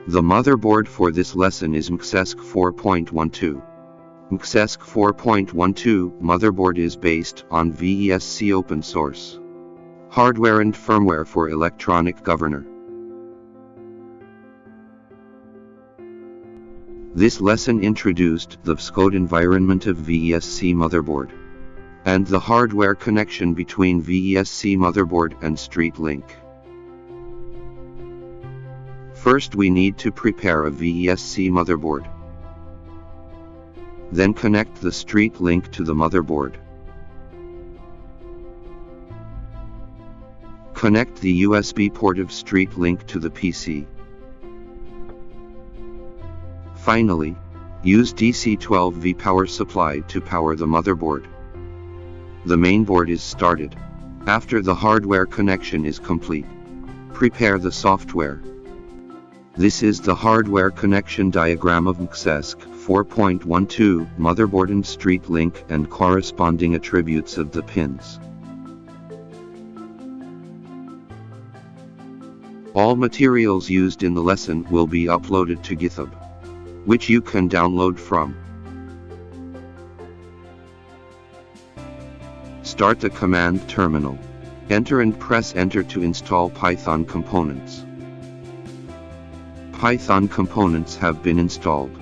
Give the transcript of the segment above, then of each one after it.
The motherboard for this lesson is VSCODE 4.12. VSCODE 4.12 motherboard is based on VSC open source hardware and firmware for electronic governor. This lesson introduced the VSCODE environment of VSC motherboard and the hardware connection between VSC motherboard and Street Link. First, we need to prepare a VSC motherboard. Then connect the Street Link to the motherboard. Connect the USB port of Street Link to the PC. Finally, use DC 12V power supply to power the motherboard. The main board is started. After the hardware connection is complete, prepare the software. This is the hardware connection diagram of VSCODE 4.12 motherboard and Street Link and corresponding attributes of the pins. All materials used in the lesson will be uploaded to GitHub, which you can download from. Start the command terminal. Enter and press Enter to install Python components. Python components have been installed.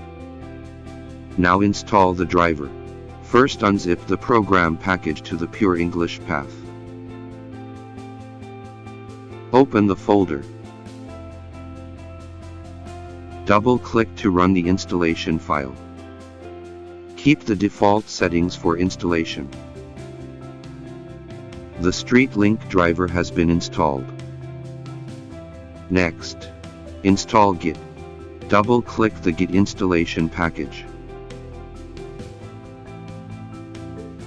Now install the driver. First unzip the program package to the pure English path. Open the folder. Double-click to run the installation file. Keep the default settings for installation. The Street Link driver has been installed. Next, install Git. Double-click the Git installation package.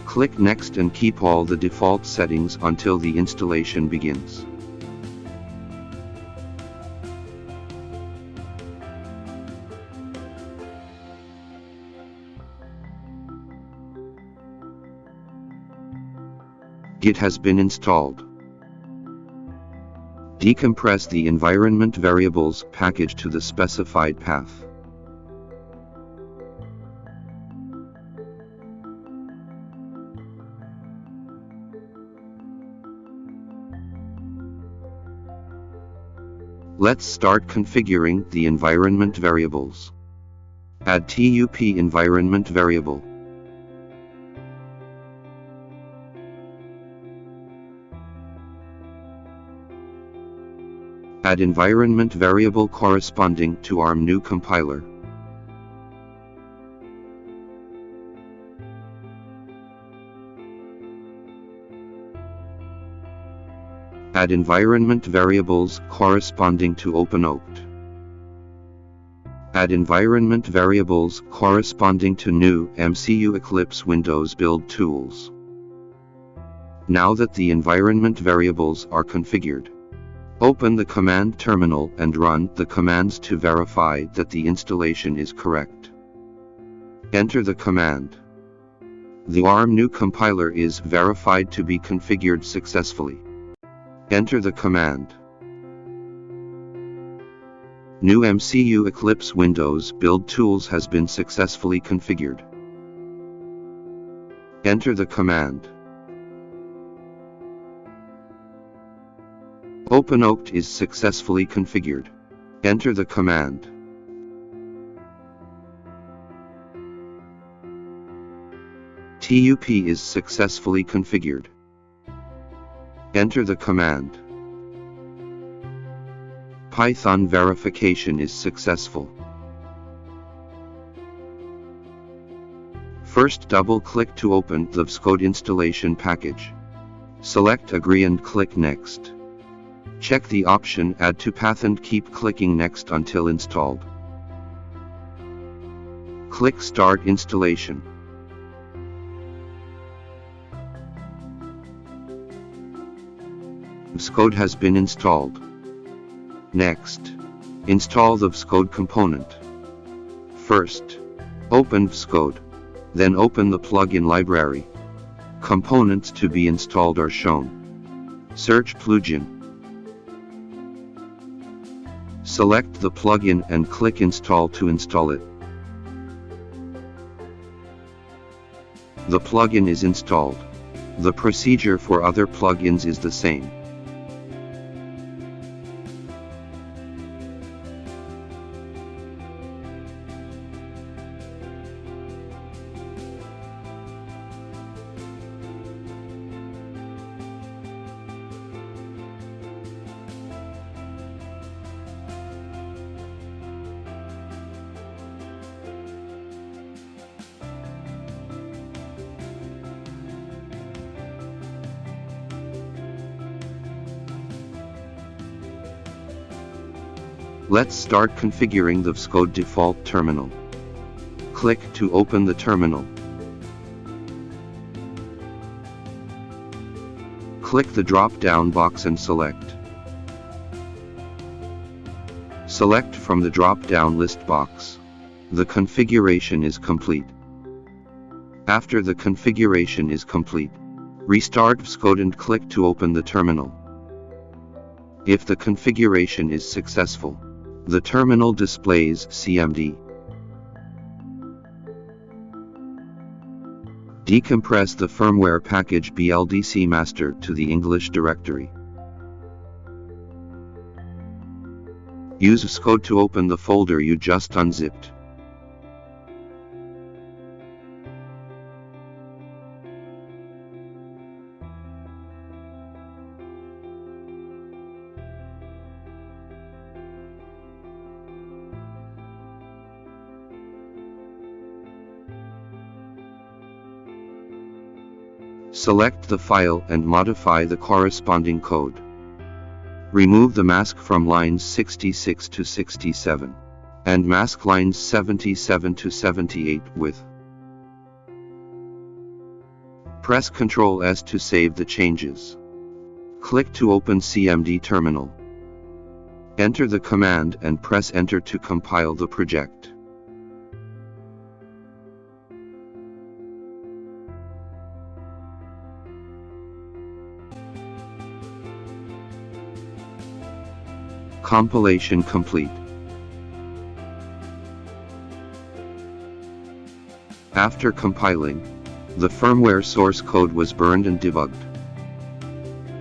Click Next and keep all the default settings until the installation begins. Git has been installed. Decompress the environment variables package to the specified path. Let's start configuring the environment variables. Add TUP environment variable. Add environment variable corresponding to ARM new compiler. Add environment variables corresponding to OpenOpt. Add environment variables corresponding to new MCU Eclipse Windows build tools. Now that the environment variables are configured, open the command terminal and run the commands to verify that the installation is correct. Enter the command. The ARM new compiler is verified to be configured successfully. Enter the command. New MCU Eclipse Windows build tools has been successfully configured. Enter the command. OpenOpt is successfully configured. Enter the command. TUP is successfully configured. Enter the command. Python verification is successful. First, double-click to open the VSCODE installation package. Select Agree and click Next. Check the option Add to Path and keep clicking Next until installed. Click Start installation. VSCODE has been installed. Next, install the VSCODE component. First, open VSCODE. Then open the plugin library. Components to be installed are shown. Search plugin. Select the plugin and click Install to install it. The plugin is installed. The procedure for other plugins is the same. Let's start configuring the VSCODE default terminal. Click to open the terminal. Click the drop-down box and select. Select from the drop-down list box. The configuration is complete. After the configuration is complete, restart VSCODE and click to open the terminal. If the configuration is successful, the terminal displays CMD. Decompress the firmware package BLDC master to the English directory. Use VSCODE to open the folder you just unzipped. Select the file and modify the corresponding code. Remove the mask from lines 66 to 67, and mask lines 77 to 78 with. Press Ctrl S to save the changes. Click to open CMD terminal. Enter the command and press Enter to compile the project. Compilation complete. After compiling, the firmware source code was burned and debugged.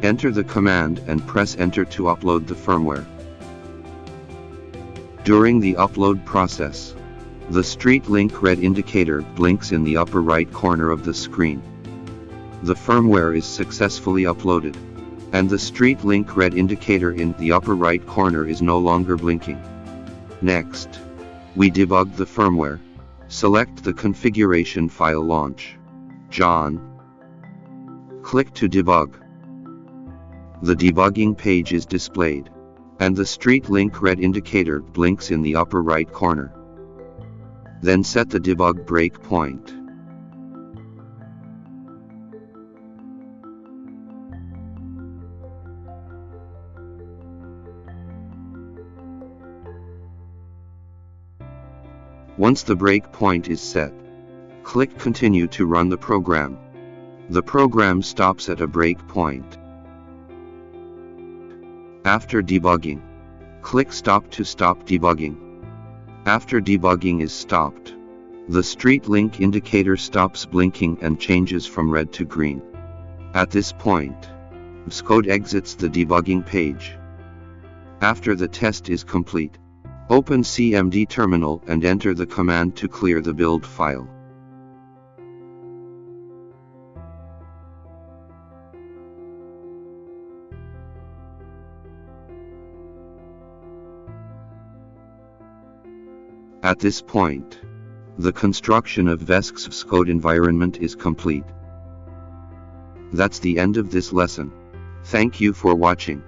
Enter the command and press Enter to upload the firmware. During the upload process, the street link red indicator blinks in the upper right corner of the screen. The firmware is successfully uploaded, and the street link red indicator in the upper right corner is no longer blinking. Next, we debug the firmware. Select the configuration file launch. John. Click to debug. The debugging page is displayed, and the street link red indicator blinks in the upper right corner. Then set the debug breakpoint. Once the breakpoint is set, click Continue to run the program. The program stops at a breakpoint. After debugging, click Stop to stop debugging. After debugging is stopped, the street link indicator stops blinking and changes from red to green. At this point, VSCODE exits the debugging page. After the test is complete, open CMD terminal and enter the command to clear the build file. At this point, the construction of VESC's VSCODE environment is complete. That's the end of this lesson. Thank you for watching.